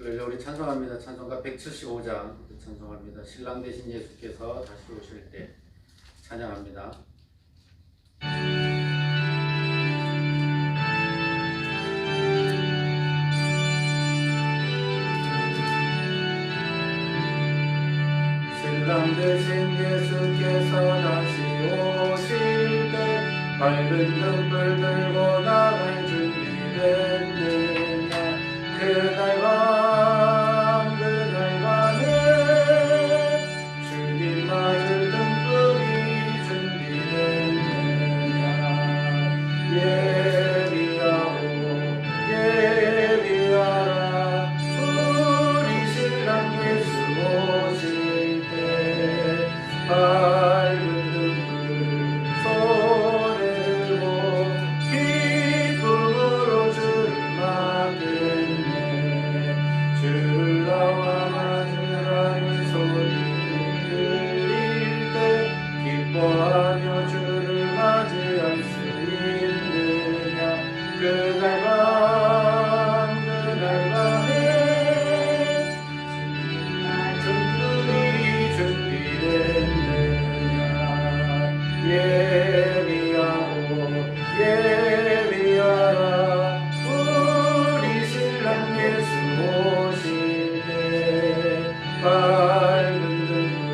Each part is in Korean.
우리 찬송합니다. 찬송가 175장 찬송합니다. 신랑 되신 예수께서 다시 오실 때 찬양합니다. 신랑 되신 예수께서 다시 오실 때 밝은 등불 들고 나갈 준비됐느냐. 그날 밤에 주님 맞을 등불이 준비됐느냐. 예비하오 예비하라. 우리 신랑 예수 오실 때 밝은 등불 손에 들고 기쁨으로 주를 맞겠네. 주를 나와 맞으라는 소리 들릴 때 기뻐하며 주를 맞이할 수 있느냐. 그날 밤에 등불이 준비됐느냐. 예비하오 예비하라. 우리 신랑 예수 오실 때 밝은 등불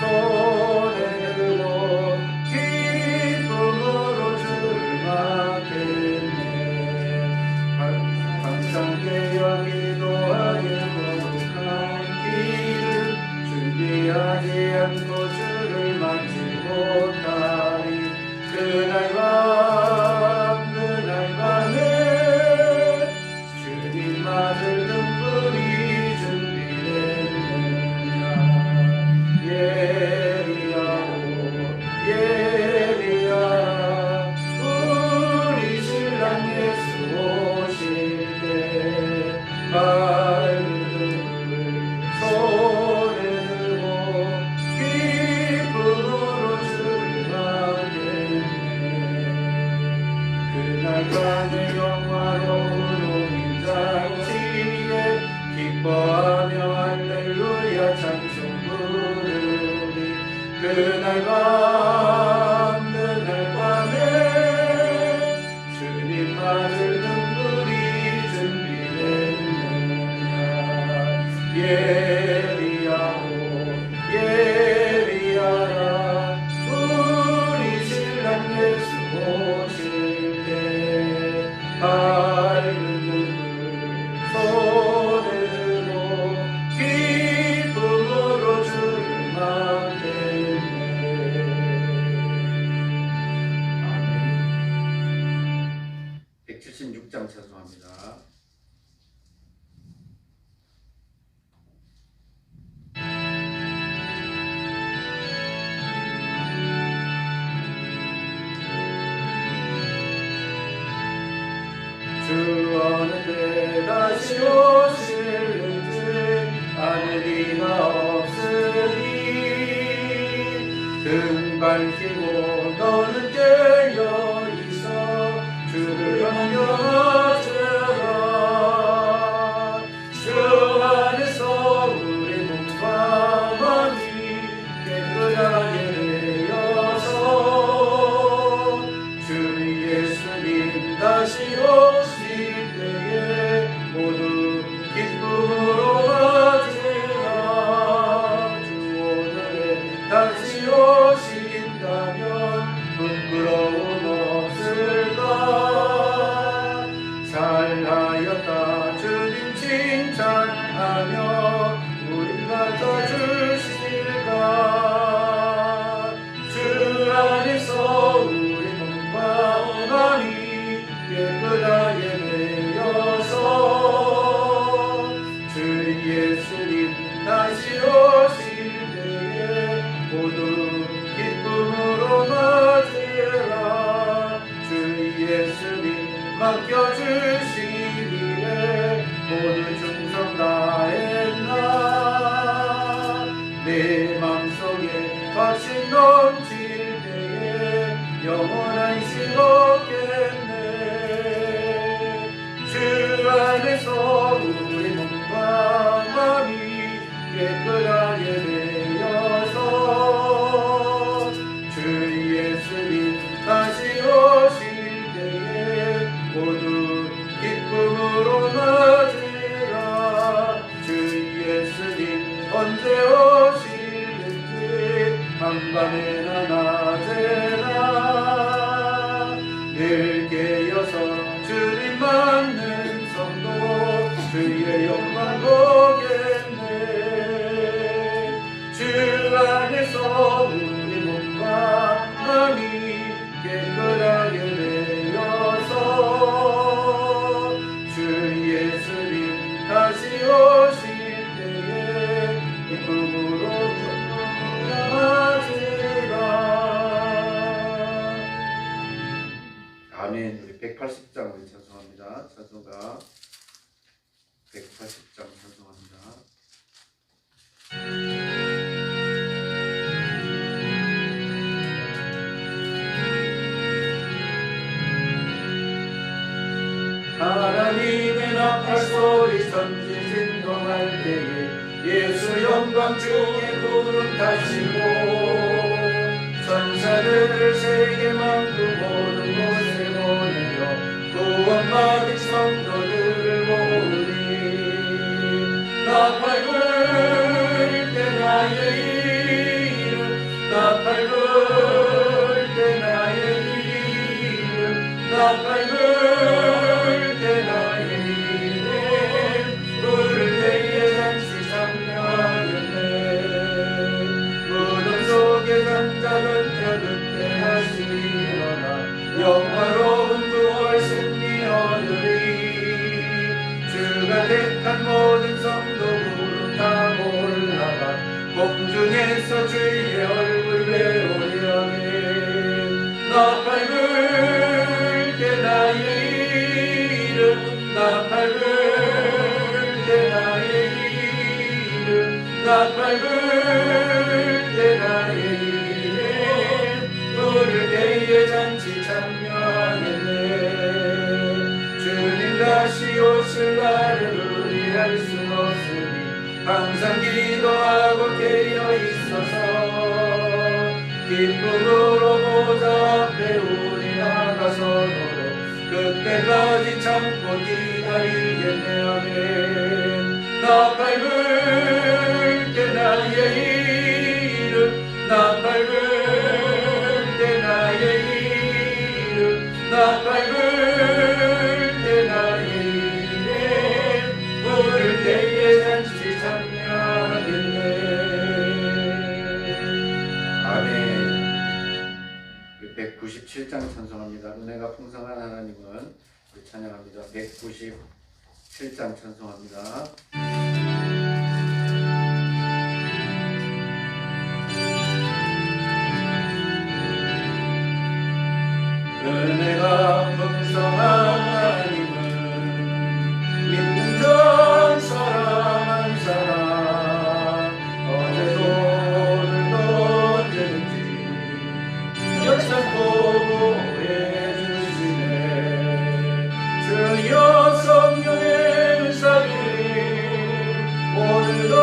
손에 들고 기쁨으로 주를 맞겠네. 항상 깨어기도 하게 거룩한 길을 준비하지 않고 주를 맞지 못하리. 그날 밤에 주님 맞을 등불이 준비됐느냐. 예비하오 예비하라. 우리 신랑 예수 오실 때 밝은 등불 손에 들고 기쁨으로 주를 맞겠네. 그날 밤의 영화로운 임장지에 기뻐하며 할렐루야 찬송 부르리. 그날 밤에 주님 맞을 등불이 준비됐느냐. 예비하오 예비하라. 우리 신랑 예수 오실 때 밝은 등불 손에 들고 기쁨으로 주를 맞겠네. 아멘. 176장 찬송합니다. 주 어느 때 다시 오실는지 아는 이가 없으니 등 밝히고 너는 깨어 있어 주를 영접하라. 주 안에서 우리 몸과 마음이 깨끗하게 되어서 주 예수님 다시 오실 때에 모두 기쁨으로 맞으라. 주 오늘에 다시 오신다면 부끄러움 없을까. 잘하였다 주님 칭찬하며 우릴 맡아주실까. 주 안에서 우리 몸과 마음이 깨끗하게 되어서 주 예수님 다시 오실 때에 모두 기쁨으로 맞으라. 주 예수님 맡겨주시기에 모두 충성 다했나. 내 맘속에 확신 넘칠 때에 영원한 시 얻겠네. 주 안에서 우리 몸과 왕중의 구름 타시고 천사들을 세계 만국 모든 곳에 보내려 구원받은 성도들을 모으니 나팔 불 때 나의 이름 나팔 불 때 나의 이름 나팔 불 때 나의 이름 부를 때에 잠시 참여하겠네 무덤 속에 잠자던 자 그때 다시 일어나 영화로운 구원 승리 얻으리 주가 택한 모든 성도 구름 타고 올라가 공중에서 주의 얼굴 배우려네 나팔 불 때 나의 이름 나팔 불 때 나의 이름 나팔 불 때 나의 이름 부를 때에 잔치 참여하겠네 주님 다시 오실 날을 우리 알 수 없으니 항상 기도하고 깨어 있어서 기쁨으로 보좌 앞에 우리 나가서도록 그때까지 참고 기다리겠네 아멘 나팔 불 때 나의 이름 나팔 불 때 나의 이름 나팔 불 때 나의 이름 부를 때에 잔치 참여하겠네 아멘. 197장 찬송합니다. 은혜가 풍성한 하나님은 우리 찬양합니다. 197장 찬송합니다. 은혜가 풍성한 하나님은 믿는 자 한 사람 한 사람 어제도 오늘도 언제든지 여차고 보호해 주시네 주여 성령의 은사를 오늘도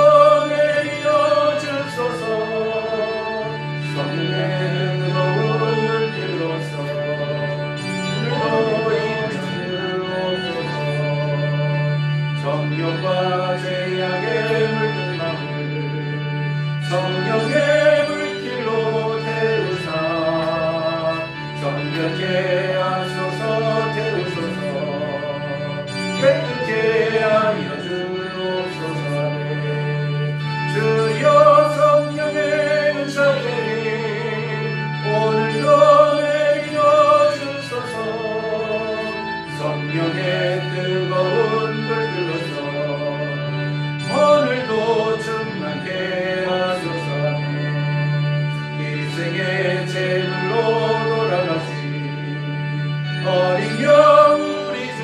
내려 주소서 성령의 뜨거운 물길로서 오늘도 임주옵소서 성령과 죄악의 물든 마음을 성령의 물길로 태우사 정결케 하소서 태우소서 깨끗게 하여 주옵소서 주여 성령의 은사를 오늘도 내려 주소서 성령의 뜨거운 불길로서 오늘도 충만케 하소서 일생의 제물로 돌아가신 어린 영 우리 주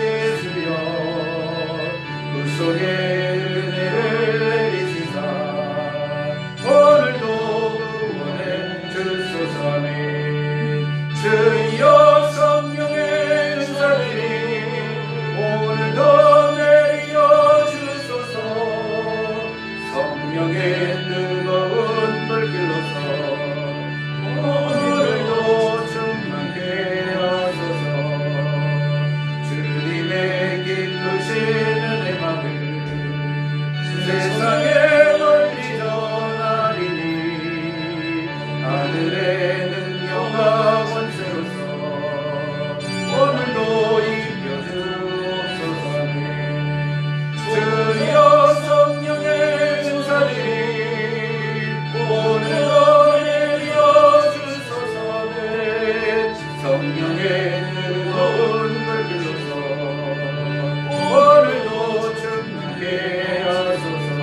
예수여 구속의 은혜를 내리시사 오늘도 구원해 주소서 주여 성령의 은사들이 오늘도 내려 주소서 성령의 뜨거운 불길로서 오늘도 충만케 하소서 주님의 기쁘신 은혜만을 세상에 널리 전하리니 하늘의 능력과 권세로서 오늘도 입혀주옵소서 주여 성령의 은사들이 오늘도 내려주소서 성령의 뜨거운 불길로서 오늘도 충만케 하소서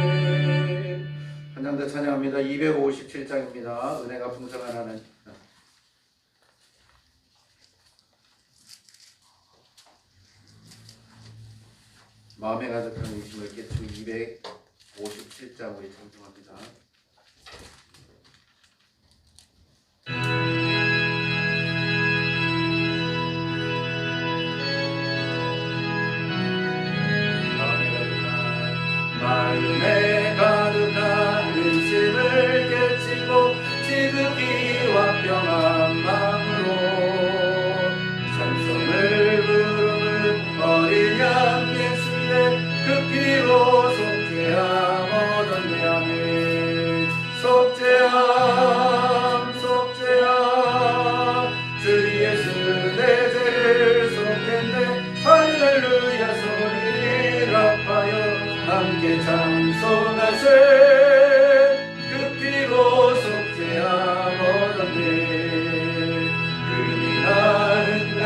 아멘 한장더 찬양합니다. 257장입니다. 은혜가 풍성한 하나님. 마음에 가득한 의심을 깨추 257장 우리 찬송합니다.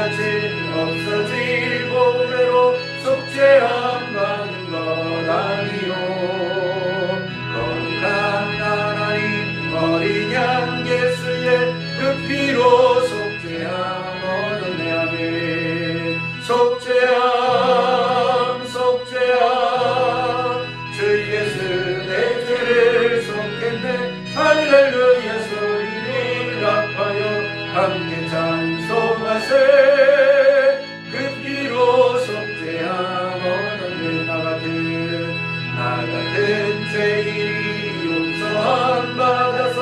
같이 없어질 보배로 속죄함 받는 것 아니요. 거룩한 하나님 어린 양 예수의 그 피로 속죄함 얻었네. 아멘. 속죄함 속죄함 주 예수 내 죄를 속했네. 할렐루야 소리를 합하여 함께 찬송하세. 그 피로 속죄함 얻었네. 나 같은 죄인이 용서함 받아서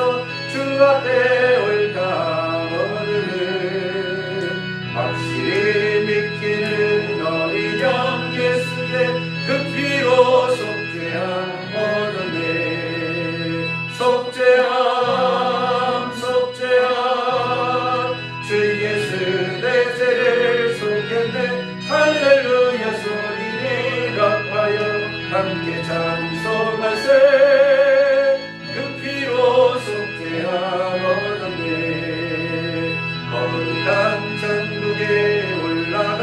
주 앞에 올까 얻으는 확실히 믿기는 어린 양 예수의 그 피로 속죄함 얻었네. 속죄함 속죄함 주 예수 내 죄를 속했네. 할렐루야 소리를 합하여 함께 찬송하세. 그 피로 속죄함 얻었네. 거룩한 천국에 올라간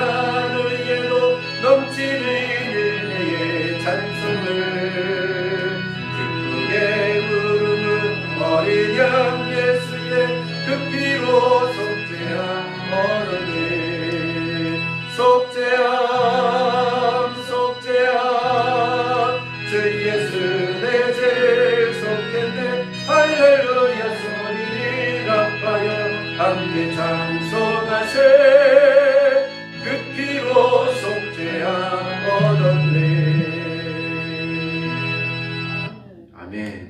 후에도 넘치는 은혜의 찬송을 기쁘게 부르는 어린 양 예수의 그 피로 속죄함 얻었네. 속죄함 속죄함 주 예수 내 죄를 속했네. 할렐루야 소리를 합하여 함께 찬송하세. 그 피로 속죄함 얻었네. 아멘.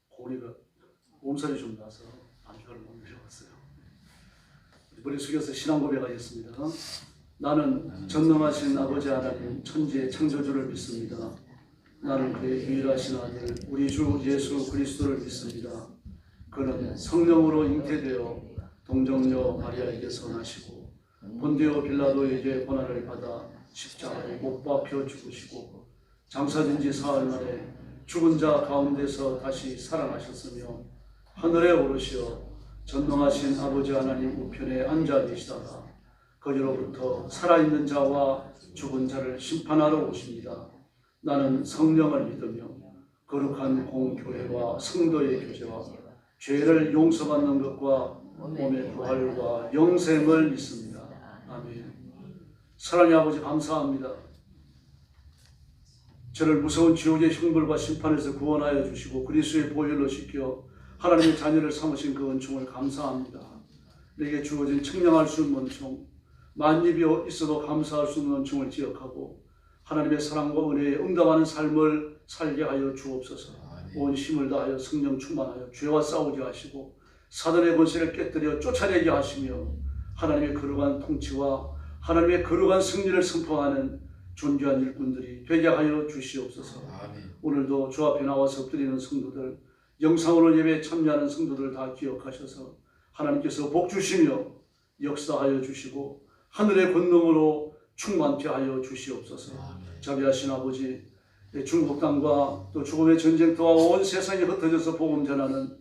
고리가 몸살이 좀 나서 안주를 못 내려왔어요. 머리 숙여서 신앙 고백하겠습니다. 나는 전능하신 아버지 하나님 천지의 창조주를 믿습니다. 나는 그의 유일하신 아들 우리 주 예수 그리스도를 믿습니다. 그는 성령으로 잉태되어 동정녀 마리아에게서 나시고 본디오 빌라도에게 고난을 받아 십자가에 못 박혀 죽으시고 장사된 지 사흘 만에 죽은 자 가운데서 다시 살아나셨으며 하늘에 오르시어 전능하신 아버지 하나님 우편에 앉아 계시다가 거기로부터 살아있는 자와 죽은 자를 심판하러 오십니다. 나는 성령을 믿으며 거룩한 공교회와 성도의 교제와 죄를 용서받는 것과 몸의 부활과 영생을 믿습니다. 아멘. 사랑의 아버지 감사합니다. 저를 무서운 지옥의 형벌과 심판에서 구원하여 주시고 그리스도의 보혈로 씻겨 하나님의 자녀를 삼으신 그 은총을 감사합니다. 내게 주어진 측량할 수 없는 은총, 만입이 있어도 감사할 수 없는 은총을 기억하고 하나님의 사랑과 은혜에 응답하는 삶을 살게 하여 주옵소서. 온 힘을 다하여 성령 충만하여 죄와 싸우게 하시고 사단의 권세를 깨뜨려 쫓아내게 하시며 하나님의 거룩한 통치와 하나님의 거룩한 승리를 선포하는 존귀한 일꾼들이 되게 하여 주시옵소서. 오늘도 주 앞에 나와서 엎드리는 성도들, 영상으로 예배에 참여하는 성도들 다 기억하셔서 하나님께서 복 주시며 역사하여 주시고 하늘의 권능으로 충만케 하여 주시옵소서. 자비하신 아버지, 중국 땅과 또 죽음의 전쟁터와 온 세상에 흩어져서 복음 전하는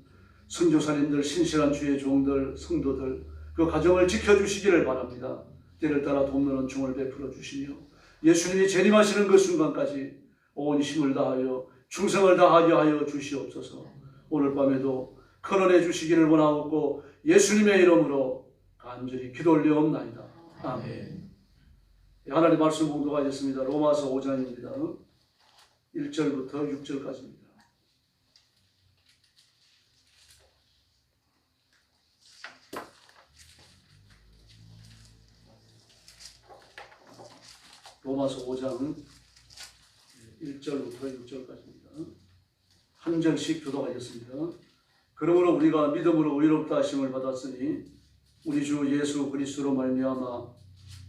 선교사님들, 신실한 주의 종들, 성도들 그 가정을 지켜주시기를 바랍니다. 때를 따라 돕는 은총을 베풀어 주시며 예수님이 재림하시는 그 순간까지 온 힘을 다하여 충성을 다하게 하여 주시옵소서. 오늘 밤에도 큰은혜 주시기를 원하옵고 예수님의 이름으로 간절히 기도 올려옵나이다. 아멘. 하나님 말씀 공독하겠습니다. 로마서 5장입니다. 1절부터 6절까지입니다. 로마서 5장 1절부터 6절까지입니다. 한 절씩 교독하겠습니다. 그러므로 우리가 믿음으로 의롭다 하심을 받았으니 우리 주 예수 그리스도로 말미암아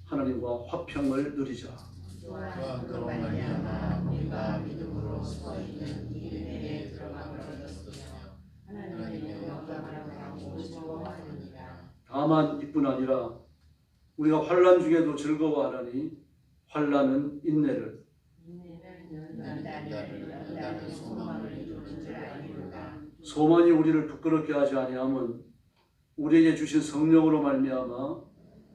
하나님과 화평을 누리자. 또한 그로 말미암아 우리가 믿음으로 서 있는 이 은혜에 들어감을 얻었으며 하나님의 영광을 바라고 즐거워하느니라. 다만 이뿐 아니라 우리가 환난 중에도 즐거워하라니 환난은 인내를, 인내는 소망을 이루는 줄 아니로다. 소망이 우리를 부끄럽게 하지 아니함은 우리에게 주신 성령으로 말미암아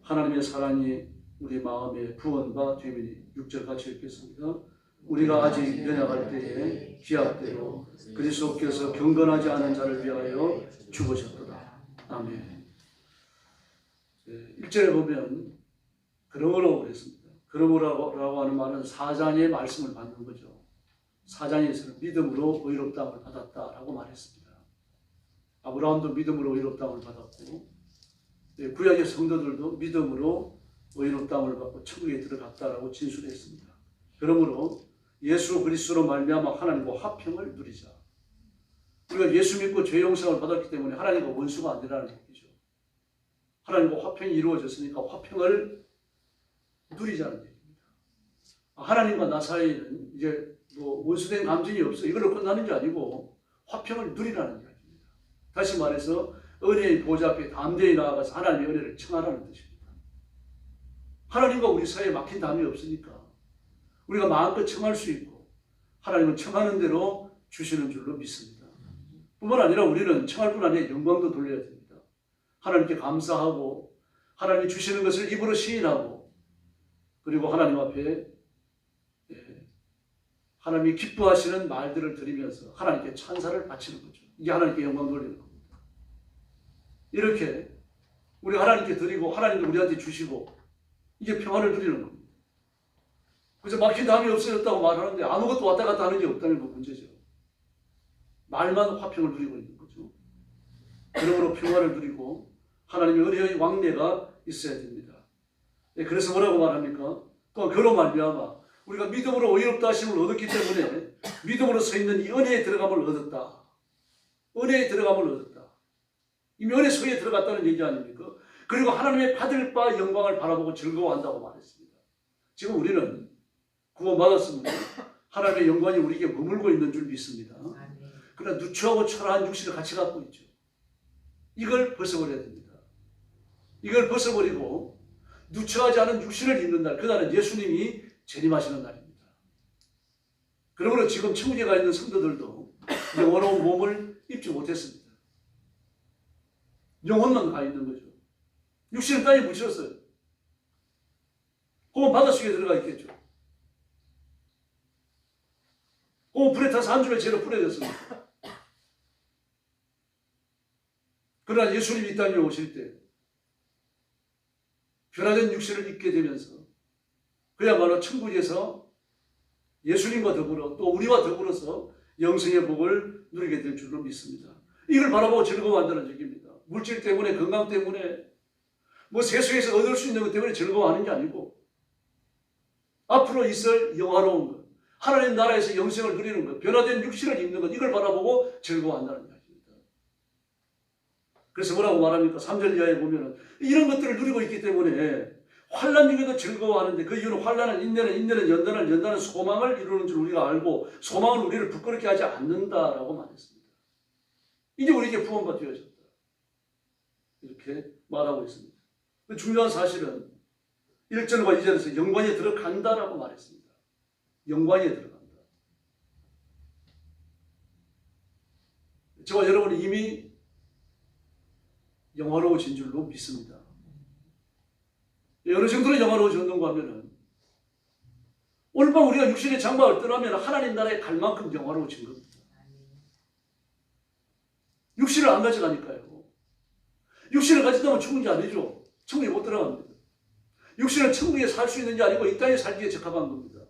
하나님의 사랑이 우리 마음에 부원바 되미니. 6절 같이 읽겠습니다. 우리가 아직 연약할 때에 기약대로 그리스도께서 경건하지 않은 자를 위하여 죽으셨도다. 아멘. 1절에 보면 그러므로 그랬습니다. 그러므로라고 하는 말은 사장의 말씀을 받는 거죠. 사장에서는 믿음으로 의롭다함을 받았다라고 말했습니다. 아브라함도 믿음으로 의롭다함을 받았고 구약의 성도들도 믿음으로 의롭다함을 받고 천국에 들어갔다라고 진술했습니다. 그러므로 예수 그리스도로 말미암아 하나님과 화평을 누리자. 우리가 예수 믿고 죄 용서를 받았기 때문에 하나님과 원수가 아니라는 얘기죠. 하나님과 화평이 이루어졌으니까 화평을 누리자는 얘기입니다. 하나님과 나 사이에는 이제 뭐 원수된 감정이 없어. 이걸로 끝나는 게 아니고 화평을 누리라는 이야기입니다. 다시 말해서 은혜의 보좌 앞에 담대히 나아가서 하나님의 은혜를 청하라는 뜻입니다. 하나님과 우리 사이에 막힌 담이 없으니까 우리가 마음껏 청할 수 있고 하나님은 청하는 대로 주시는 줄로 믿습니다. 뿐만 아니라 우리는 청할 뿐 아니라 영광도 돌려야 됩니다. 하나님께 감사하고 하나님이 주시는 것을 입으로 시인하고 그리고 하나님 앞에 하나님이 기뻐하시는 말들을 드리면서 하나님께 찬사를 바치는 거죠. 이게 하나님께 영광 돌리는 겁니다. 이렇게 우리 하나님께 드리고 하나님도 우리한테 주시고 이게 평안을 누리는 겁니다. 그래서 막힌 담이 없어졌다고 말하는데 아무것도 왔다 갔다 하는 게 없다는 건 문제죠. 말만 화평을 누리고 있는 거죠. 그러므로 평안을 누리고 하나님의 은혜의 왕래가 있어야 됩니다. 그래서 뭐라고 말합니까? 또한 그로 말미암아 우리가 믿음으로 의롭다 하심을 얻었기 때문에 믿음으로 서 있는 이 은혜에 들어감을 얻었다. 은혜에 들어감을 얻었다. 이미 은혜 속에 들어갔다는 얘기 아닙니까? 그리고 하나님의 받을 바 영광을 바라보고 즐거워한다고 말했습니다. 지금 우리는 구원받았습니다. 하나님의 영광이 우리에게 머물고 있는 줄 믿습니다. 그러나 누추하고 초라한 육신을 같이 갖고 있죠. 이걸 벗어버려야 됩니다. 이걸 벗어버리고 누추하지 않은 육신을 입는 날, 그날은 예수님이 재림하시는 날입니다. 그러므로 지금 천국에 가 있는 성도들도 영원한 몸을 입지 못했습니다. 영혼만 가 있는 거죠. 육신은 땅에 묻혔어요. 혹은 바닷속에 들어가 있겠죠. 혹은 불에 타서 한 줌의 죄로 뿌려졌습니다. 그러나 예수님이 이 땅에 오실 때 변화된 육신을 입게 되면서 그야말로 천국에서 예수님과 더불어 또 우리와 더불어서 영생의 복을 누리게 될 줄로 믿습니다. 이걸 바라보고 즐거워한다는 얘기입니다. 물질 때문에 건강 때문에 뭐 세상에서 얻을 수 있는 것 때문에 즐거워하는 게 아니고 앞으로 있을 영화로운 것, 하나님 나라에서 영생을 누리는 것, 변화된 육신을 입는 것, 이걸 바라보고 즐거워한다는 이야기입니다. 그래서 뭐라고 말합니까? 3절 이하에 보면은 이런 것들을 누리고 있기 때문에 환난 중에도 즐거워하는데 그 이유는 환난은 인내는 연단은 소망을 이루는 줄 우리가 알고 소망은 우리를 부끄럽게 하지 않는다라고 말했습니다. 이제 우리에게 구원가 되어졌다. 이렇게 말하고 있습니다. 중요한 사실은 1절과 2절에서 영광에 들어간다라고 말했습니다. 영광에 들어간다. 저와 여러분이 이미 영화로워진 줄로 믿습니다. 어느 정도로 영화로워졌는가 하면은 오늘 밤 우리가 육신의 장막을 떠나면 하나님 나라에 갈 만큼 영화로워진 겁니다. 육신을 안 가져가니까요. 육신을 가진다면 천국이 아니죠. 천국에 못 들어갑니다. 육신은 천국에 살 수 있는 게 아니고 이 땅에 살기에 적합한 겁니다.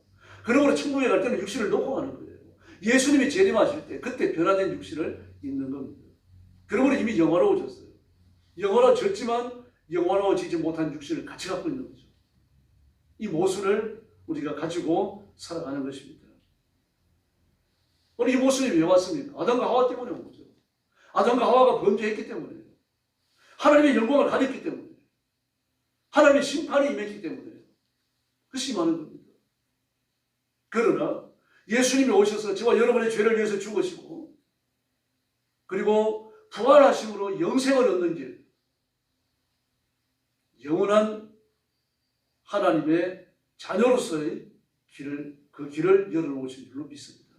그러므로 천국에 갈 때는 육신을 놓고 가는 거예요. 예수님이 재림하실 때 그때 변화된 육신을 입는 겁니다. 그러므로 이미 영화로워졌어요. 영화로워졌지만 영화로워지지 못한 육신을 같이 갖고 있는 거죠. 이 모순을 우리가 가지고 살아가는 것입니다. 오늘 이 모순이 왜 왔습니까? 아담과 하와 때문에 온 거죠. 아담과 하와가 범죄했기 때문에 하나님의 영광을 가졌기 때문에, 하나님의 심판이 임했기 때문에 그것이 많은 겁니다. 그러나 예수님이 오셔서 저와 여러분의 죄를 위해서 죽으시고 그리고 부활하심으로 영생을 얻는 길, 영원한 하나님의 자녀로서의 그 길을 열어놓으신 줄로 믿습니다.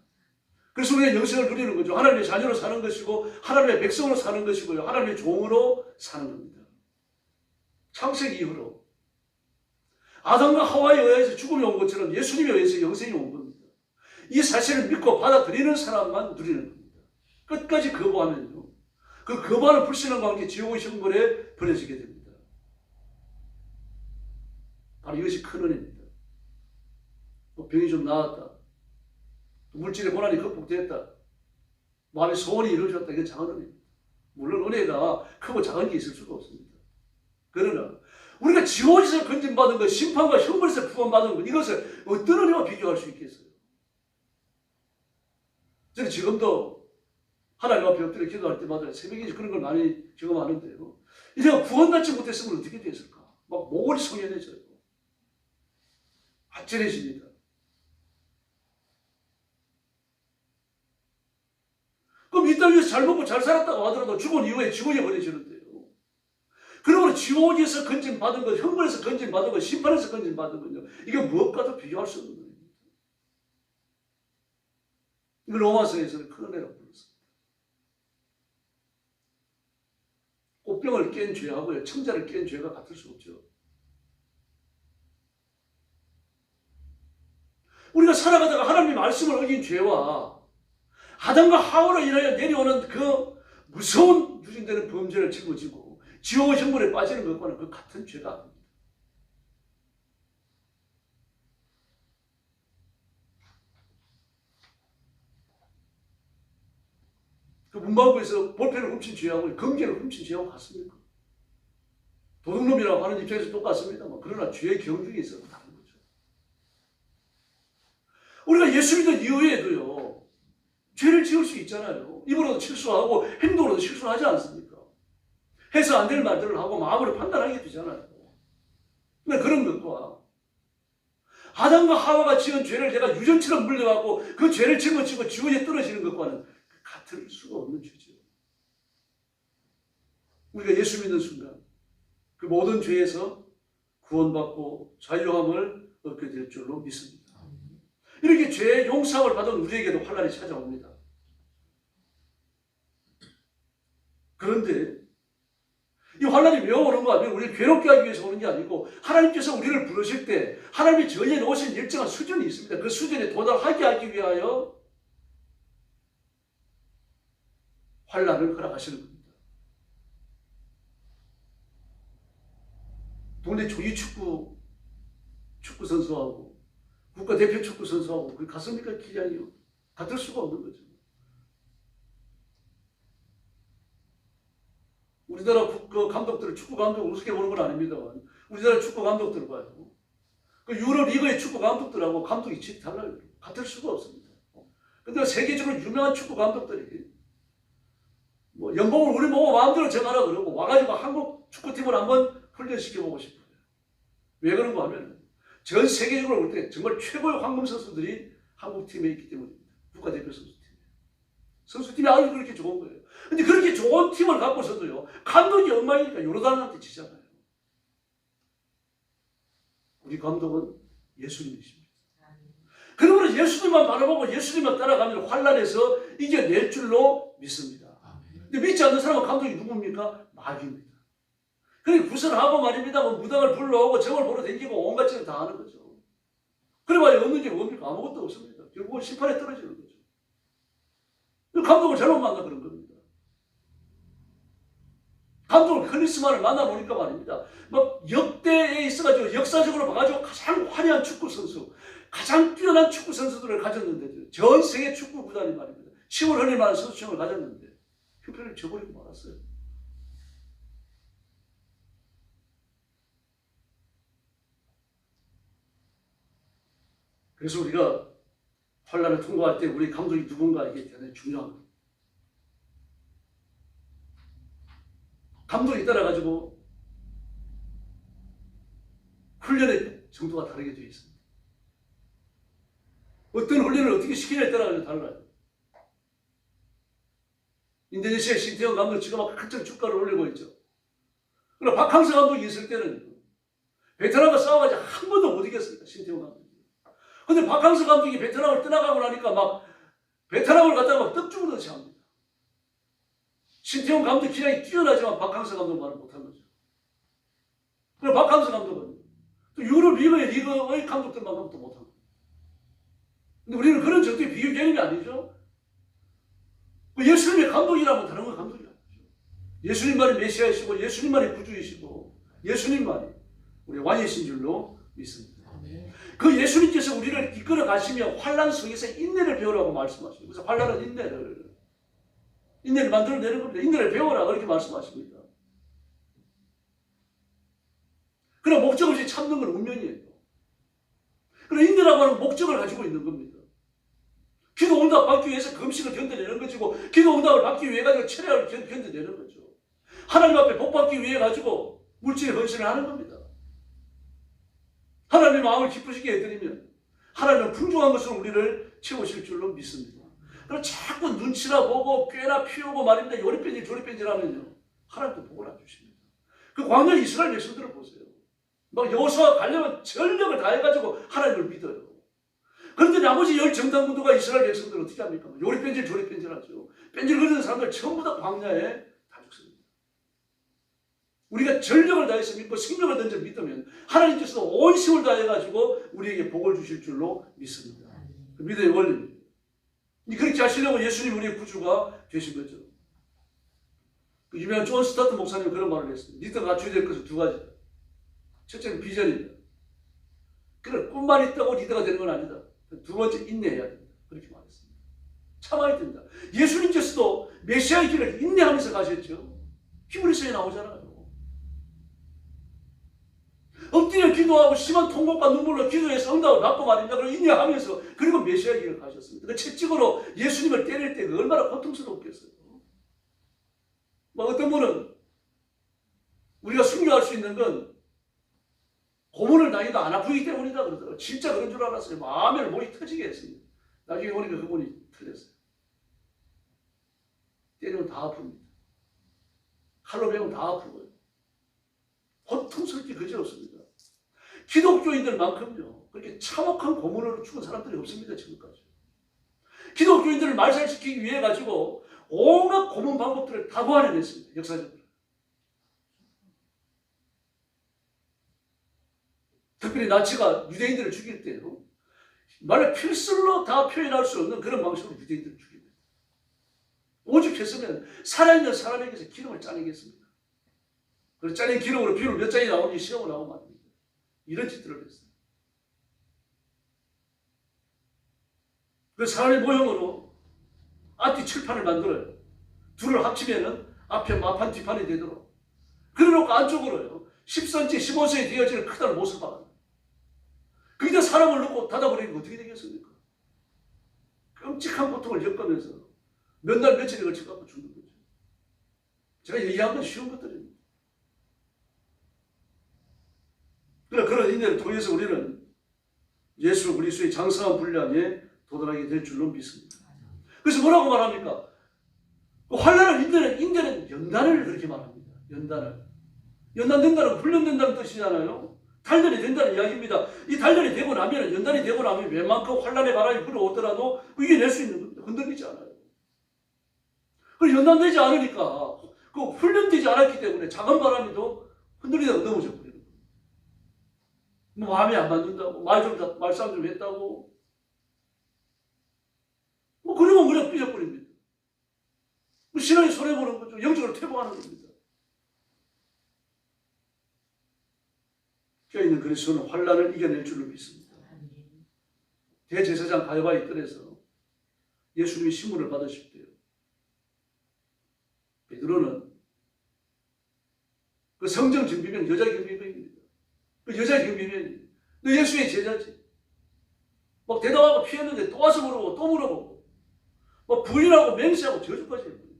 그래서 우리가 영생을 누리는 거죠. 하나님의 자녀로 사는 것이고 하나님의 백성으로 사는 것이고요. 하나님의 종으로 사는 겁니다. 창세기 이후로 아담과 하와에 의해서 죽음이 온 것처럼 예수님에 의해서 영생이 온 겁니다. 이 사실을 믿고 받아들이는 사람만 누리는 겁니다. 끝까지 거부하면요, 그 거부하는 불신앙과 함께 지옥의 형벌에 버려지게 됩니다. 바로 이것이 큰 은혜입니다. 병이 좀 나았다, 물질의 고난이 극복됐다, 마음의 소원이 이루어졌다, 이건 작은 은혜입니다. 물론 은혜가 크고 작은 게 있을 수가 없습니다. 그러나 우리가 지옥에서 건진받은 것, 심판과 형벌에서 구원받은 것, 이것을 어떤 은혜와 비교할 수 있겠어요? 저는 지금도 하나님 앞에 엎드려 기도할 때마다 새벽에 그런 걸 많이 경험하는데요, 내가 구원받지 못했으면 어떻게 됐을까? 막 모골이 성연해져요. 아찔해집니다. 그럼 이 땅에서 잘 먹고 잘 살았다고 하더라도 죽은 이후에 지옥에 버려지는데요. 그러므로 지옥에서 건진받은 것, 형벌에서 건진받은 것, 심판에서 건진받은 것요, 이게 무엇과도 비교할 수 없는 거예요. 이걸 로마서에서는 큰 은혜라고 불렀습니다. 꽃병을 깬 죄하고요, 청자를 깬 죄가 같을 수 없죠. 우리가 살아가다가 하나님의 말씀을 어긴 죄와 아담과 하와로 인하여 내려오는 그 무서운 유진되는 범죄를 짊어지고 지옥의 형벌에 빠지는 것과는 그 같은 죄가 아닙니다. 그 문방구에서 볼펜을 훔친 죄하고 금괴를 훔친 죄하고 같습니까? 도둑놈이라고 하는 입장에서 똑같습니다만, 그러나 죄의 경중이 있어서 다른 거죠. 우리가 예수 믿은 이후에도요, 죄를 지을 수 있잖아요. 입으로도 실수하고 행동으로도 실수를 하지 않습니까? 해서 안 될 말들을 하고 마음으로 판단하게 되잖아요. 근데 그런 것과 아담과 하와가 지은 죄를 내가 유전처럼 물려갖고 그 죄를 짊어지고 지옥에 떨어지는 것과는 같을 수가 없는 죄죠. 우리가 예수 믿는 순간 그 모든 죄에서 구원받고 자유함을 얻게 될 줄로 믿습니다. 이렇게 죄의 용서함을 받은 우리에게도 환난이 찾아옵니다. 그런데 이 환난이 왜 오는 거 아니면 우리를 괴롭게 하기 위해서 오는 게 아니고, 하나님께서 우리를 부르실 때 하나님이 저희에 놓으신 일정한 수준이 있습니다. 그 수준에 도달하게 하기 위하여 환난을 허락하시는 겁니다. 동네 조기 축구 선수하고 국가대표 축구 선수하고 그게 같습니까? 기량이요? 같을 수가 없는 거죠. 우리나라 감독들을, 축구 감독을 우습게 보는 건 아닙니다만, 우리나라 축구 감독들을 봐요. 그 유럽 리그의 축구 감독들하고 감독이 질이 달라요. 같을 수가 없습니다. 근데 세계적으로 유명한 축구 감독들이 뭐 연봉을 우리 보고 마음대로 정하라 그러고 와가지고 한국 축구팀을 한번 훈련시켜보고 싶어요. 왜 그런가 하면 전 세계적으로 볼 때 정말 최고의 황금 선수들이 한국 팀에 있기 때문입니다. 국가대표 선수팀. 선수팀이 아주 그렇게 좋은 거예요. 근데 그렇게 좋은 팀을 갖고서도요, 감독이 엉망이니까 요르단한테 지잖아요. 우리 감독은 예수님이십니다. 그러므로 예수님만 바라보고 예수님만 따라가면 환난에서 이겨낼 줄로 믿습니다. 근데 믿지 않는 사람은 감독이 누굽니까? 마귀입니다. 그러니 구설하고 말입니다. 뭐 무당을 불러오고 정을 보러 다니고 온갖 짓을 다 하는 거죠. 그래봐야 얻는 게 뭡니까? 아무것도 없습니다. 결국은 심판에 떨어지는 거죠. 감독을 잘못 만나 그런 겁니다. 감독을 크리스마를 만나보니까 말입니다. 막 역대에 있어가지고 역사적으로 봐가지고 가장 화려한 축구 선수, 가장 뛰어난 축구 선수들을 가졌는데, 전 세계 축구 구단이 말입니다. 침을 흘릴 만한 선수층을 가졌는데 형편을 저버리고 말았어요. 그래서 우리가 환난을 통과할 때 우리 감독이 누군가 이게 대단히 중요한 거예요. 감독에 따라 가지고 훈련의 정도가 다르게 되어 있습니다. 어떤 훈련을 어떻게 시키냐에 따라 가지고 달라요. 인도네시아 신태용 감독 지금 막 한참 주가를 올리고 있죠. 그러나 박항서 감독이 있을 때는 베트남과 싸워가지고 한 번도 못 이겼습니다. 신태용 감독이. 근데 박항서 감독이 베트남을 떠나가고 나니까 막 베트남을 갖다가 막 떡죽으로 합니다. 신태용 감독 기량이 뛰어나지만 박항서 감독만은 못한 거죠. 그리고 박항서 감독은 또 유럽 리그의 감독들만큼도 못한 거예요. 근데 우리는 그런 정도의 비교 개념이 아니죠. 예수님의 감독이라면 다른 건 감독이 아니죠. 예수님만이 메시아이시고 예수님만이 구주이시고 예수님만이 우리 왕이신 줄로 믿습니다. 그 예수님께서 우리를 이끌어 가시며 환난 속에서 인내를 배우라고 말씀하시고, 그래서 환난은 인내를 만들어내는 겁니다. 인내를 배워라 그렇게 말씀하십니다. 그러나 목적 없이 참는 건 운명이에요. 그러나 인내라고 하는 목적을 가지고 있는 겁니다. 기도 응답 받기 위해서 금식을 견뎌내는 것이고, 기도 응답을 받기 위해 가지고 철야를 견뎌내는 거죠. 하나님 앞에 복 받기 위해 가지고 물질의 헌신을 하는 겁니다. 하나님 마음을 기쁘시게 해드리면 하나님은 풍족한 것으로 우리를 채우실 줄로 믿습니다. 그럼 자꾸 눈치나 보고 꾀나 피우고 말입니다. 요리뺀질 조리뺀질 하면요, 하나님도 복을 안 주십니다. 그 광야 이스라엘 백성들을 보세요. 막 여호수아 가려면 전력을 다해가지고 하나님을 믿어요. 그런데 나머지 10정탐군도가 이스라엘 백성들을 어떻게 합니까? 요리뺀질 조리뺀질 하죠. 뺀질 거리는 사람들 전부 다 광야에 다 죽습니다. 우리가 전력을 다해서 믿고 생명을 던져 믿으면 하나님께서 온 힘을 다해가지고 우리에게 복을 주실 줄로 믿습니다. 그 믿음의 원리입니다. 그렇게 하시려고 예수님 우리의 구주가 되신 거죠. 그 유명한 존 스타트 목사님이 그런 말을 했습니다. 니가 갖춰야 될 것은 두 가지다. 첫째는 비전입니다. 그래, 꿈만 있다고 리더가 되는 건 아니다. 두 번째, 인내해야 된다. 그렇게 말했습니다. 참아야 된다. 예수님께서도 메시아의 길을 인내하면서 가셨죠. 히브리서에 나오잖아요. 엎드려 기도하고 심한 통곡과 눈물로 기도해서 응답을 받고 말입니다. 그리고 인내하면서 그리고 메시아의 길을 가셨습니다. 그 채찍으로 예수님을 때릴 때 얼마나 고통스럽겠어요. 뭐 어떤 분은 우리가 순교할 수 있는 건 고문을 당해도 안 아프기 때문이다 그러더라고요. 진짜 그런 줄 알았어요. 마음에 목이 터지게 했습니다. 나중에 보니까 그분이 틀렸어요. 때리면 다 아픕니다. 칼로 베면 다 아프고요. 고통스럽게 그지없습니다. 기독교인들만큼요, 그렇게 참혹한 고문으로 죽은 사람들이 없습니다. 지금까지. 기독교인들을 말살시키기 위해 가지고 온갖 고문 방법들을 다 보완해냈습니다. 역사적으로. 특별히 나치가 유대인들을 죽일 때요, 말로 필설로 다 표현할 수 없는 그런 방식으로 유대인들을 죽입니다. 오죽 했으면 살아있는 사람에게서 기름을 짜내겠습니다. 그래서 짜낸 기름으로 비율 몇 장이 나오는지 시험을 하고 말입니다. 이런 짓들을 했어요. 그 사람의 모형으로 앞뒤 칠판을 만들어요. 둘을 합치면은 앞에 마판 뒷판이 되도록. 그래놓고 안쪽으로요, 10cm, 15cm 되어지는 크다란 못을 박아요. 거기다 사람을 넣고 닫아버리면 어떻게 되겠습니까? 끔찍한 고통을 겪으면서 몇 날 며칠에 걸쳐 갖고 죽는 거죠. 제가 얘기한 건 쉬운 것들입니다. 그런 인내를 통해서 우리는 예수 그리스도의 장성한 분량에 도달하게 될 줄로 믿습니다. 그래서 뭐라고 말합니까? 그 환난을 인내는 연단을 그렇게 말합니다. 연단된다는 훈련된다는 뜻이잖아요. 단련이 된다는 이야기입니다. 이 단련이 되고 나면, 연단이 되고 나면 웬만큼 환난의 바람이 불어오더라도 이겨낼 수 있는 겁니다. 흔들리지 않아요. 그리고 연단되지 않으니까, 그 훈련되지 않았기 때문에 작은 바람이도 흔들리다가 넘어져 버려요. 뭐 마음에 안 맞는다고, 말싸움 좀 했다고, 뭐 그러면 그냥 삐져버립니다. 신앙이 손해보는 거죠. 영적으로 퇴보하는 겁니다. 껴있는 그리스도는 환난을 이겨낼 줄로 믿습니다. 대제사장 가야바의 뜰에서 예수님이 신문을 받으실 때요, 베드로는 그 성전 경비병, 여자 경비병입니다. 그 여자 경비병이 너 예수의 제자지? 막 대답하고 피했는데 또 와서 물어보고 또 물어보고 막 부인하고 맹세하고 저주까지 해버립니다.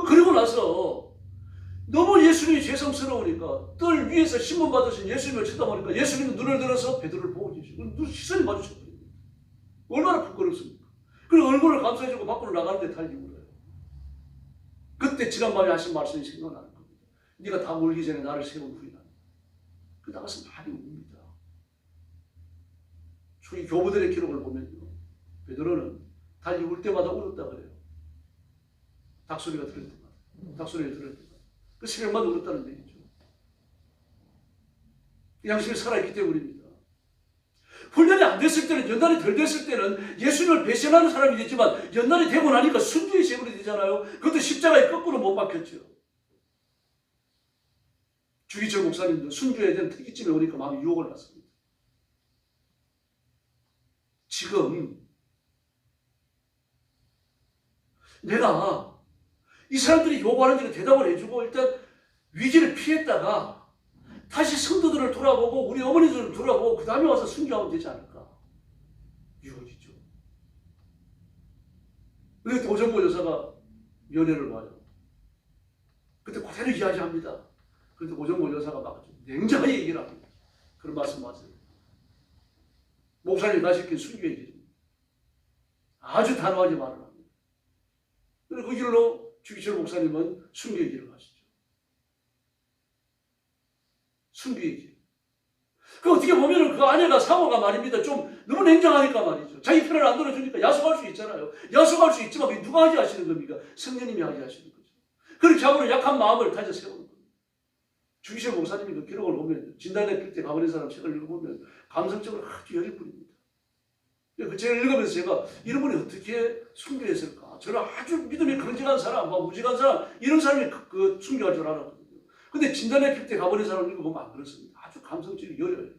그리고 나서 너무 예수님이 죄성스러우니까 뜰 위에서 신문 받으신 예수님을 쳐다보니까 예수님은 눈을 들어서 베드로를 보고 계시고 눈 시선이 마주쳤거든요. 얼마나 부끄럽습니까? 그리고 얼굴을 감싸주고 밖으로 나가는데 달리 울어요. 그때 지난밤에 하신 말씀이 생각나는 겁니다. 네가 다 울기 전에 나를 세운 후이다. 그 나가서 많이 웁니다. 초기 교부들의 기록을 보면요, 베드로는 달리 울 때마다 울었다 그래요. 닭소리가 들을 때마다, 닭소리를 들을 때마다. 그 새벽마다 울었다는 얘기죠. 양심이 살아있기 때문입니다. 훈련이 안 됐을 때는, 연단이 덜 됐을 때는 예수님을 배신하는 사람이 됐지만 연단이 되고 나니까 순교의 제물이 되잖아요. 그것도 십자가에 거꾸로 못 박혔죠. 주기철 목사님도 순교에 대한 특이점에 오니까 마음이 유혹을 받습니다. 지금 내가 이 사람들이 요구하는 대로 대답을 해주고 일단 위기를 피했다가 다시 성도들을 돌아보고 우리 어머니들을 돌아보고 그 다음에 와서 순교하면 되지 않을까? 유혹이죠. 그때 오정보 여사가 면회를 와요. 그때 그대로 이야기합니다. 그런데 오정보 여사가 막 냉정하게 얘기를 합니다. 그런 말씀 하세요. 목사님이 나 시킨 순교의 길입니다. 아주 단호하게 말을 합니다. 그래서 그 길로 주기철 목사님은 순교의 길을 가시죠. 순교의 길. 그 어떻게 보면은 그 아내가 사모가 말입니다. 좀 너무 냉정하니까 말이죠. 자기 편을 안 들어주니까 야속할 수 있잖아요. 야속할 수 있지만 그게 누가 하게 하시는 겁니까? 성령님이 하게 하시는 거죠. 그렇게 하고는 약한 마음을 다져 세우는 겁니다. 주기철 목사님이 그 기록을 보면 진단의 필때 가버린 사람 책을 읽어보면 감성적으로 아주 열이 뿌립니다. 그 책을 읽으면서 제가 이런 분이 어떻게 순교했을까? 저는 아주 믿음이 강직한 사람, 무직한 사람, 이런 사람이 그 순교할 줄 알았거든요. 근데 진단의 필때 가버린 사람을 읽어보면 안 그렇습니다. 아주 감성적이 여려요.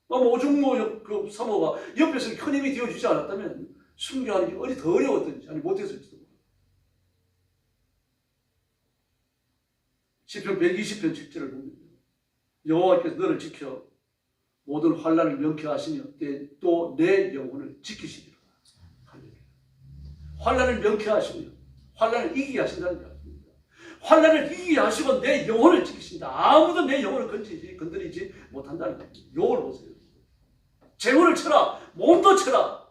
오중모 그 사모가 옆에서 큰 힘이 되어주지 않았다면 순교하는 게 더 어려웠던지 아니 못했을지도 모릅니다. 시편 120편 7절을 보면 여호와께서 너를 지켜 모든 환난을 명쾌하시며 또 내 영혼을 지키시리라. 환난을 명쾌하시며 환난을 이기게 하신다는 게 환난을 이기게 하시고 내 영혼을 지키신다. 아무도 내 영혼을 건드리지 못한다는 겁니다. 욕을 보세요. 재물을 쳐라, 몸도 쳐라.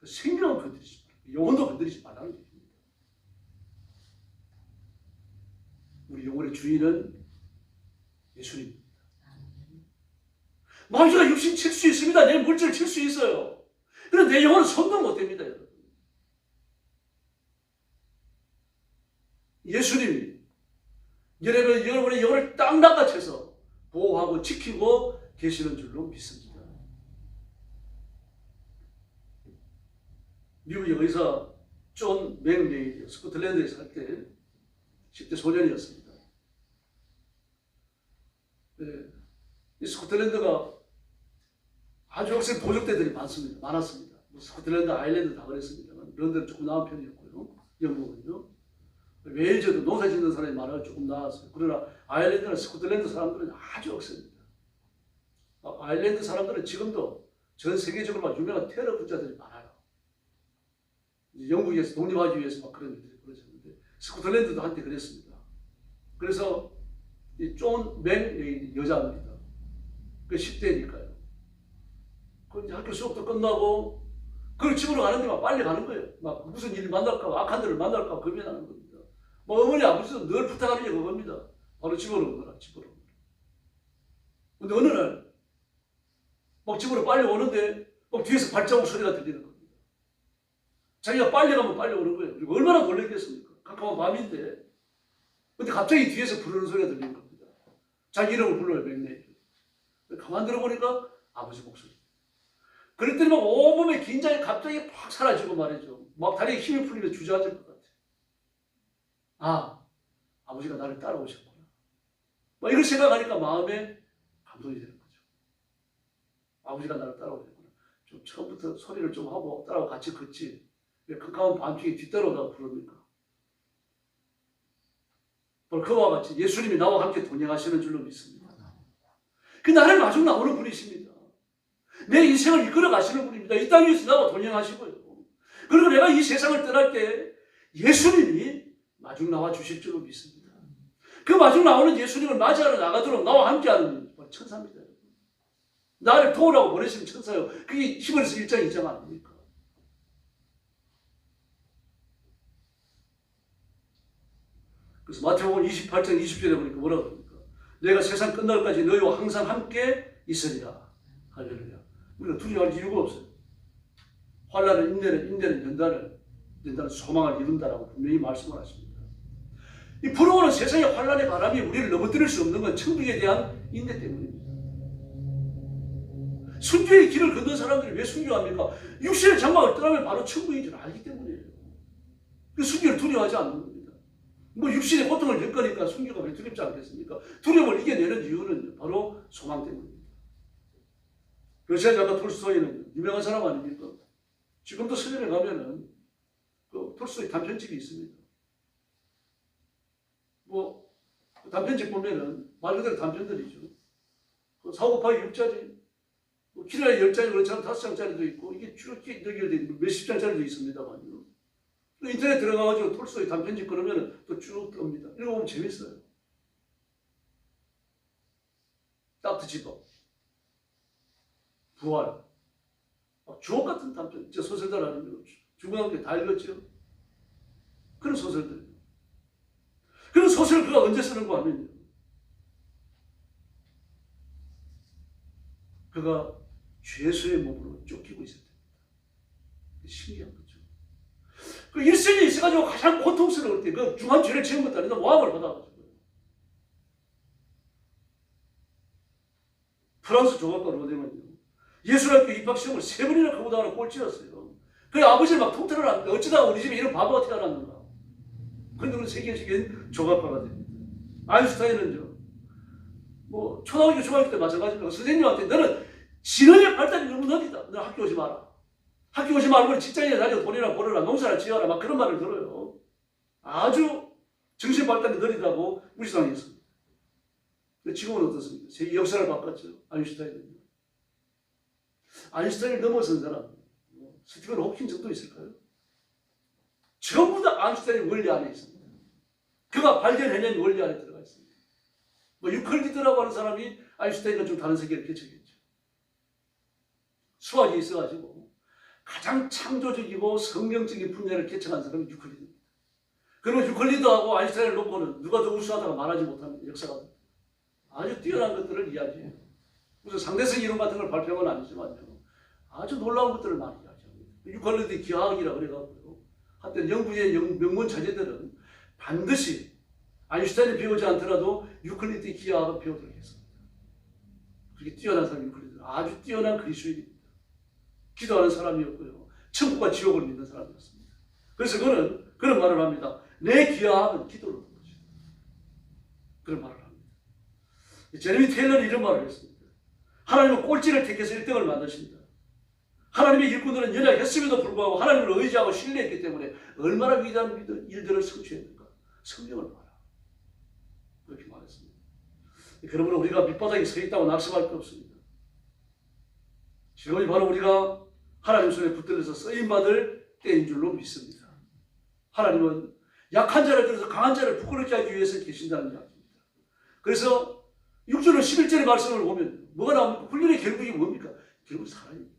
생명을 건드리지 말라. 영혼도 건드리지 말라는 얘기입니다. 우리 영혼의 주인은 예수님입니다. 마귀가 육신 칠 수 있습니다. 내 물질을 칠 수 있어요. 그런데 내 영혼은 손도 못 댑니다, 여러분. 예수님이 여러분의 영혼을 딱 낚아채서 보호하고 지키고 계시는 줄로 믿습니다. 미국의 의사 존 맥레이 스코틀랜드에 살 때 10대 소년이었습니다. 네. 이 스코틀랜드가 아주 억센 도적대들이 많았습니다. 스코틀랜드, 아일랜드 다 그랬습니다만 런던은 조금 나은 편이었고요. 영국은요. 웨일즈도 농사 짓는 사람이 많아서 조금 나았어요. 그러나 아일랜드나 스코틀랜드 사람들은 아주 억셉니다. 아일랜드 사람들은 지금도 전 세계적으로 유명한 테러 분자들이 많아요. 영국에서 독립하기 위해서 막 그런 일들이 벌어졌는데 스코틀랜드도 한때 그랬습니다. 그래서 이 존 맥레이 여자입니다. 그 10대니까요. 그 이제 학교 수업도 끝나고 그 집으로 가는데 막 빨리 가는 거예요. 막 무슨 일 만날까, 악한 데를 만날까 겁이나는 겁니다. 어머니 아버지도 늘 부탁하는 게 그겁니다. 바로 집으로 오너라, 집으로. 근데 어느 날 막 집으로 빨리 오는데 막 뒤에서 발자국 소리가 들리는 겁니다. 자기가 빨리 가면 빨리 오는 거예요. 그리고 얼마나 놀랐겠습니까? 가까운 밤인데. 근데 갑자기 뒤에서 부르는 소리가 들리는 겁니다. 자기 이름을 불러요, 맥레이. 가만 들어보니까 아버지 목소리. 그랬더니 막 온몸의 긴장이 갑자기 팍 사라지고 말이죠. 막 다리에 힘이 풀리면 주저앉을 것 같아요. 아, 아버지가 나를 따라오셨구나. 막 이걸 생각하니까 마음에 감동이 되는 거죠. 아버지가 나를 따라오셨구나. 좀 처음부터 소리를 좀 하고 따라오고 같이 걷지. 왜 가까운 밤중에 뒤따라오다가 부릅니까? 바로 그와 같이 예수님이 나와 함께 동행하시는 줄로 믿습니다. 그 나를 마중 나오는 분이십니다. 내 인생을 이끌어 가시는 분입니다. 이 땅 위에서 나와 동행하시고요. 그리고 내가 이 세상을 떠날 때 예수님이 마중 나와 주실 줄로 믿습니다. 그 마중 나오는 예수님을 맞이하러 나가도록 나와 함께하는 천사입니다. 나를 도우라고 보내시는 천사요. 그게 히브리서 1장 2장 아닙니까? 그래서 마태복음 28장 20절에 보니까 뭐라고 합니까? 내가 세상 끝날까지 너희와 항상 함께 있으리라. 할렐루야. 우리가 두려워할 이유가 없어요. 환난은 인내는 연단은 소망을 이룬다라고 분명히 말씀을 하십니다. 이 불어오는 세상의 환난의 바람이 우리를 넘어뜨릴 수 없는 건 천국에 대한 인내 때문입니다. 순교의 길을 걷는 사람들이 왜 순교합니까? 육신의 장막을 떠나면 바로 천국인 줄 알기 때문이에요. 그 순교를 두려워하지 않는 겁니다. 뭐 육신의 고통을 겪으니까 순교가 왜 두렵지 않겠습니까? 두려움을 이겨내는 이유는 바로 소망 때문입니다. 러시아 작가 톨스토이는 유명한 사람 아닙니까? 지금도 서점에 가면은 그 톨스토이 단편집이 있습니다. 뭐 단편집 보면은 말 그대로 단편들이죠. 그 4 곱하기 6짜리, 길이가 10장이 그렇지만 5장짜리도 있고 이게 쭉 연결되어 있고 몇십 장짜리도 있습니다만요. 인터넷 들어가가지고 톨스토이 단편집 그러면은 또 쭉 뜹니다. 읽어보면 재밌어요. 닥터 지법, 부활, 주옥 같은 단편, 저 소설들 아닙니까? 중고등학교 다 읽었죠? 그런 소설들. 그런 소설을 그가 언제 쓰는가 하면요. 그가 죄수의 몸으로 쫓기고 있었답니다. 신기한 거죠. 그 일생에 있어가지고 가장 고통스러울 때 그 중한 죄를 지은 것도 아니라 모함을 받아가지고 프랑스 조각가 로댕은요. 예술학교 입학시험을 3번이나 거부당하는 꼴찌였어요. 그 아버지를 막 통틀을 합니다. 어쩌다가 우리 집에 이런 바보가 태어났는가. 그런데 우리 세계적인 조각가가 됩니다. 아인슈타인은요. 뭐 초등학교, 중학교 때 마찬가지입니다. 선생님한테 너는 지능의 발달이 너무 느리다. 너는 학교 오지 마라. 학교 오지 말고 직장에 다니고 돈이나 벌어라. 농사를 지어라. 막 그런 말을 들어요. 아주 정신 발달이 느리다고 무시당했습니다. 지금은 어떻습니까? 세계 역사를 바꿨죠. 아인슈타인은요. 아인슈타인을 넘어선 사람, 스티븐 호킹 정도 있을까요? 전부 다 아인슈타인의 원리 안에 있습니다. 그가 발견해낸 원리 안에 들어가 있습니다. 뭐 유클리드라고 하는 사람이 아인슈타인과 좀 다른 세계를 개척했죠. 수학이 있어가지고 가장 창조적이고 성경적인 분야를 개척한 사람이 유클리드입니다. 그러면 유클리드하고 아인슈타인을 놓고는 누가 더 우수하다가 말하지 못합니다. 역사가 아주 뛰어난 것들을 이야기해요. 무슨 상대성 이론 같은 걸 발표한 건 아니지만요. 아주 놀라운 것들을 많이 이야기합니다. 유클리드의 기하학이라고 그래가지고요. 한때 영국의 명문 자제들은 반드시 아인슈타인을 배우지 않더라도 유클리드의 기하학을 배우도록 했습니다. 그렇게 뛰어난 사람이 유클리드. 아주 뛰어난 그리스도인입니다. 기도하는 사람이었고요. 천국과 지옥을 믿는 사람이었습니다. 그래서 그는 그런 말을 합니다. 내 기하학은 기도로 하는 것이다. 그런 말을 합니다. 제레미 테일러는 이런 말을 했습니다. 하나님은 꼴찌를 택해서 1등을 만드십니다. 하나님의 일꾼들은 연약했음에도 불구하고 하나님을 의지하고 신뢰했기 때문에 얼마나 위대한 일들을 성취했는가. 성경을 봐라. 그렇게 말했습니다. 그러므로 우리가 밑바닥에 서 있다고 낙심할 게 없습니다. 지금이 바로 우리가 하나님 손에 붙들려서 쓰임받을 때인 줄로 믿습니다. 하나님은 약한 자를 들어서 강한 자를 부끄럽게 하기 위해서 계신다는 이야기입니다. 그래서 6절 11절의 말씀을 보면 뭐가 나옵니까? 훈련의 결국이 뭡니까? 결국 사랑입니다.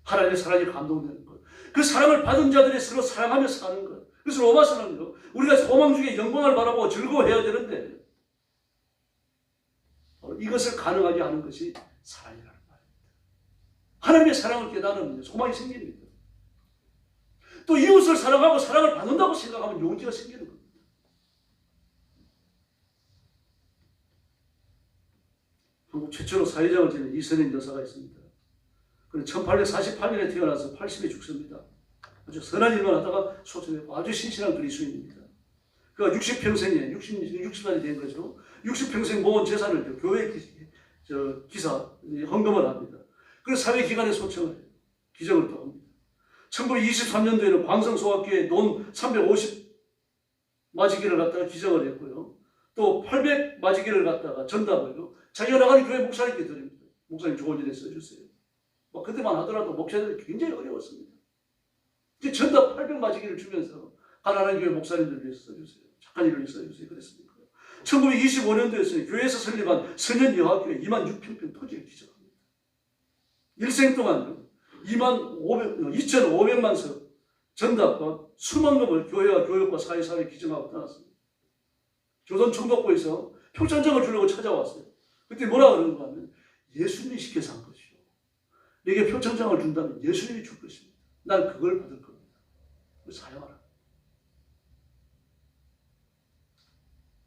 하나님의 사랑에 감동되는 것. 그 사랑을 받은 자들이 서로 사랑하며 사는 것. 그래서 로마서는요. 우리가 소망 중에 영광을 바라보고 즐거워해야 되는데 이것을 가능하게 하는 것이 사랑이라는 말입니다. 하나님의 사랑을 깨달으면 소망이 생깁니다. 또 이웃을 사랑하고 사랑을 받는다고 생각하면 용기가 생기는 겁니다. 한국 최초로 사회장을 지낸 이선인 여사가 있습니다. 그는 1848년에 태어나서 80에 죽습니다. 아주 선한 일만 하다가 소천했고 아주 신실한 그리스도인입니다. 그가 60평생에 60살이 된 거죠. 60평생 모은 재산을 교회 기사 헌금을 합니다. 그래서 사회기관에 소청을 해요. 기적을 또 합니다. 1923년도에는 광성소학교에 논 350 마지기를 갖다가 기적을 했고요. 또 800 마지기를 갖다가 전답을요. 자기가 나가는 교회 목사님께 드립니다. 목사님 좋은 일에 써주세요. 그때만 하더라도 목사들이 굉장히 어려웠습니다. 이제 전답 800 마지기를 주면서 가난한 교회 목사님들 위해서 써주세요. 착한 일을 위해서 써주세요. 그랬습니까? 1925년도에 교회에서 설립한 선현여학교에 26,000평 토지를 기증합니다. 일생 동안 2,500만 석 전답과 수만금을 교회와 교육과 사회사회에 기증하고 떠났습니다. 조선 총독부에서 표창장을 주려고 찾아왔어요. 그때 뭐라 그러는가 하면 예수님이 시켜서 한 것이요. 내게 표창장을 준다면 예수님이 줄 것입니다. 난 그걸 받을 겁니다. 그걸 사용하라.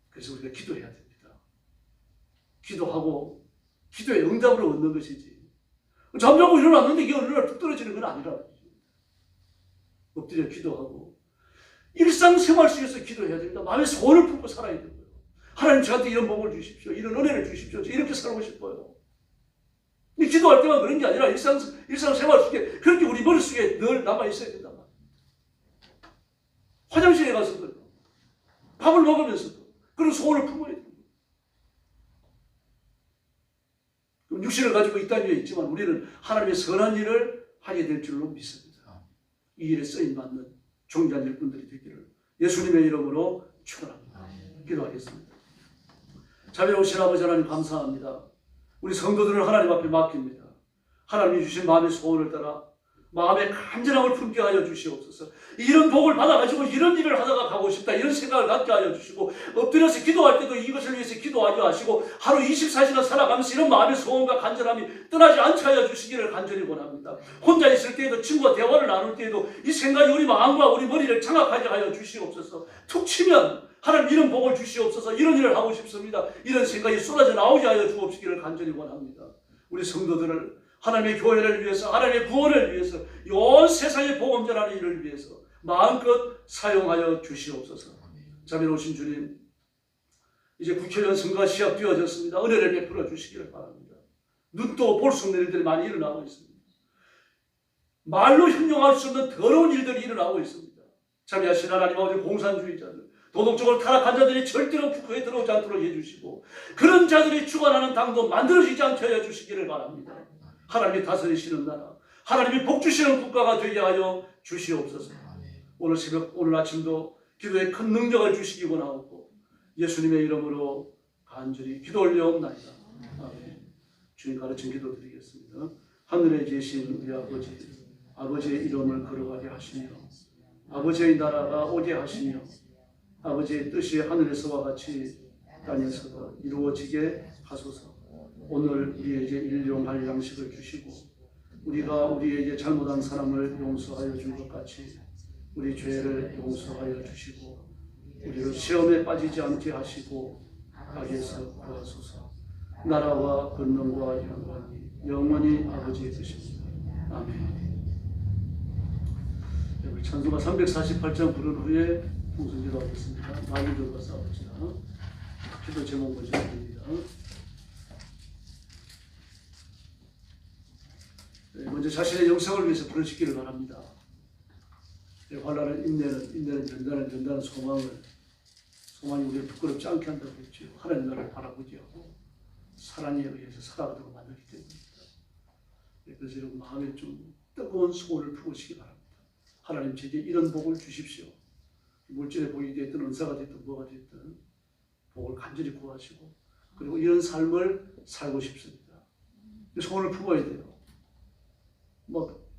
그래서 우리가 기도해야 됩니다. 기도하고 기도의 응답을 얻는 것이지. 잠자고 일어났는데 이게 어느 날 뚝 떨어지는 건 아니라 엎드려 기도하고 일상생활 속에서 기도해야 됩니다. 마음의 소원을 품고 살아야 되고요. 하나님 저한테 이런 복을 주십시오. 이런 은혜를 주십시오. 저 이렇게 살고 싶어요. 근데 기도할 때만 그런 게 아니라 일상생활 속에 그렇게 우리 머릿속에 늘 남아있어야 된단 말이에요. 화장실에 가서도 밥을 먹으면서도 그런 소원을 품어야 됩니다. 육신을 가지고 이 땅 위에 있지만 우리는 하나님의 선한 일을 하게 될 줄로 믿습니다. 이 일에 쓰임받는 종교한 일꾼들이 되기를 예수님의 이름으로 축원합니다. 기도하겠습니다. 자비로우신 아버지 하나님 감사합니다. 우리 성도들을 하나님 앞에 맡깁니다. 하나님이 주신 마음의 소원을 따라 마음의 간절함을 품게 하여 주시옵소서. 이런 복을 받아가지고 이런 일을 하다가 가고 싶다 이런 생각을 갖게 하여 주시고 엎드려서 기도할 때도 이것을 위해서 기도하게 하시고 하루 24시간 살아가면서 이런 마음의 소원과 간절함이 떠나지 않게 하여 주시기를 간절히 원합니다. 혼자 있을 때에도 친구와 대화를 나눌 때에도 이 생각이 우리 마음과 우리 머리를 장악하게 하여 주시옵소서. 툭 치면 하나님 이런 복을 주시옵소서. 이런 일을 하고 싶습니다. 이런 생각이 쏟아져 나오게 하여 주옵시기를 간절히 원합니다. 우리 성도들을 하나님의 교회를 위해서 하나님의 구원을 위해서 온 세상의 복음 전하는 일을 위해서 마음껏 사용하여 주시옵소서. 자비로우신 주님, 이제 국회의원 선거가 시작되어졌습니다. 은혜를 베풀어 주시기를 바랍니다. 눈도 볼 수 없는 일들이 많이 일어나고 있습니다. 말로 형용할 수 없는 더러운 일들이 일어나고 있습니다. 자비하신 하나님 아버지, 공산주의자들, 도덕적으로 타락한 자들이 절대로 국회에 들어오지 않도록 해주시고 그런 자들이 주관하는 당도 만들어지지 않게 하여 주시기를 바랍니다. 하나님이 다스리시는 나라, 하나님이 복 주시는 국가가 되게 하여 주시옵소서. 오늘 새벽, 오늘 아침도 기도에 큰 능력을 주시기 원하옵고 예수님의 이름으로 간절히 기도 올려옵나이다. 아멘. 주님 가르친 기도 드리겠습니다. 하늘에 계신 우리 아버지, 아버지의 이름을 걸어가게 하시며 아버지의 나라가 오게 하시며 아버지의 뜻이 하늘에서와 같이 땅에서도 이루어지게 하소서. 오늘 우리에게 일용할 양식을 주시고 우리가 우리에게 잘못한 사람을 용서하여 준 것 같이 우리 죄를 용서하여 주시고 우리를 시험에 빠지지 않게 하시고 악에서 구하소서. 나라와 권능과 영광이 영원히 아버지의 뜻입니다. 아멘. 우리 찬송가 348장 부른 후에 통성기도 하겠습니다. 마귀 들과 싸웁시다. 기도 제목 먼저 드립니다. 먼저 자신의 영생을 위해서 부르시기를 바랍니다. 환난을 인내는 전다는 소망이 우리를 부끄럽지 않게 한다고 했죠. 하나님 나라를 바라보게 하고 사랑에 의해서 살아가도록 만들기 때문입니다. 그래서 여러분 마음에 좀 뜨거운 소원을 품으시기 바랍니다. 하나님 제게 이런 복을 주십시오. 물질의 복이 됐든 은사가 됐든 뭐가 됐든 복을 간절히 구하시고 그리고 이런 삶을 살고 싶습니다. 소원을 품어야 돼요.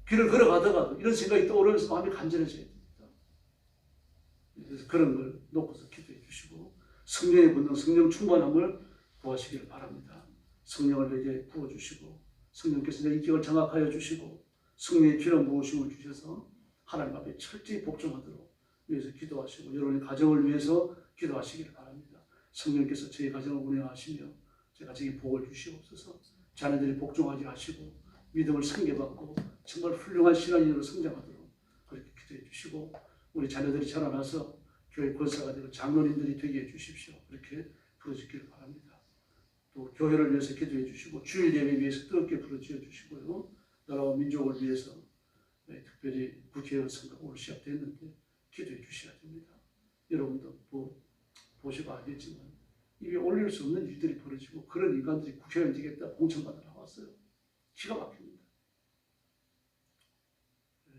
길을 걸어가다가도 이런 생각이 떠오르면서 마음이 간절해져야 됩니다. 그래서 그런 걸 놓고서 기도해 주시고 성령의 본능, 성령 충만함을 구하시기를 바랍니다. 성령을 내게 부어주시고 성령께서 내 인격을 장악하여 주시고 성령의 기름 부으심을 주셔서 하나님 앞에 철저히 복종하도록 위해서 기도하시고 여러분의 가정을 위해서 기도하시기를 바랍니다. 성령께서 저희 가정을 운행하시며 제 가정에 복을 주시옵소서. 자녀들이 복종하게 하시고 믿음을 상계받고 정말 훌륭한 신앙인으로 성장하도록 그렇게 기도해 주시고 우리 자녀들이 자라나서 교회 권사가 되고 장로님들이 되게 해 주십시오. 그렇게 부르짖기를 바랍니다. 또 교회를 위해서 기도해 주시고 주일 예배 위해서 뜨겁게 부르짖어 주시고요. 나라와 민족을 위해서 특별히 국회의원 선거가 오늘 시작됐는데 기도해 주셔야 됩니다. 여러분도 보시고 알겠지만 입에 올릴 수 없는 일들이 벌어지고 그런 인간들이 국회의원 되겠다 공천받으러 나왔어요. 기가 막힙니다.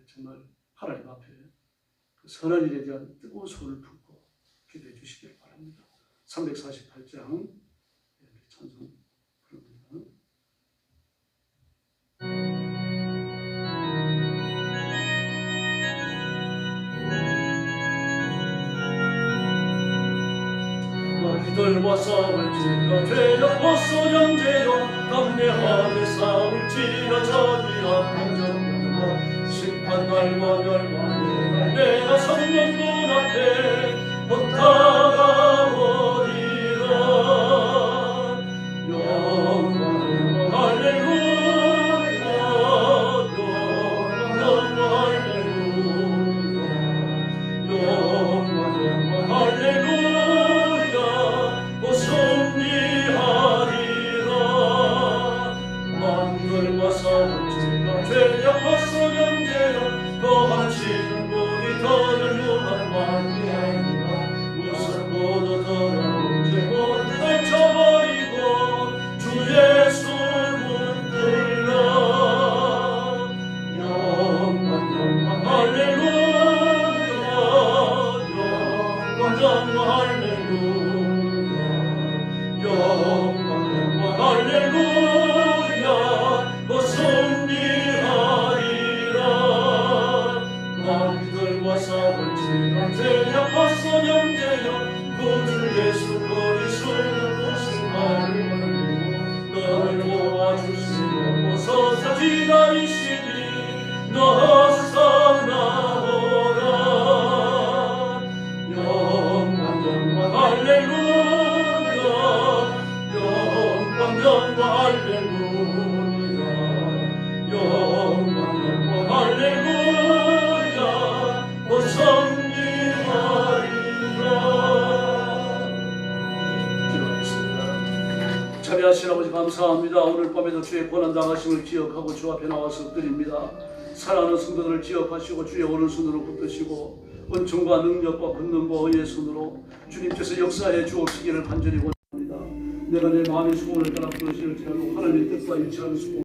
정말 하나님 앞에 그 선한 일에 대한 뜨거운 손을 품고 기도해 주시길 바랍니다. 348장 찬송 부릅니다. 너희들과 싸울지라 죄악 벗어 형제여 담대하게 싸울지라 자기야 강정과 심판날과 멸망의 내가 성령 문 앞에 곧 다가오리라. 영광 할렐루야 영광 할렐루야 영광 할렐루야 승리하리라. 만들과 싸울지라 죄악 벗어 형제여 거하시는 분이 더는 유한 만이 아니라 무섭고도 더러운 죄 모두 떨쳐버리고 주 예수 붙들라. 영광 할렐루야 영광 할렐루야 영광 할렐루야 곧 승리하리라. 너희들과 싸울지라 죄악 벗어 형제여 구주 예수 그리스도는 무슨 말을 말리고 너를 도와주시려고 서서 기다리시니 너서 나오라. 영광 할렐루야 영광 할렐루야 영광 할렐루야 곧 승리하리라. 기도하겠습니다. 자비하신 아버지 감사합니다. 오늘 밤에도 주의 고난당하심을 기억하고 주 앞에 나와서 드립니다. 사랑하는 성도들을 기억하시고 주의 오른손으로 붙드시고 은총과 능력과 권능과 의의 손으로 주님께서 역사해 주옵시기를 간절히 원합니다. 내가 내 마음의 소원을 따라 부르실지라도 하나님의 뜻과 일치하는 소원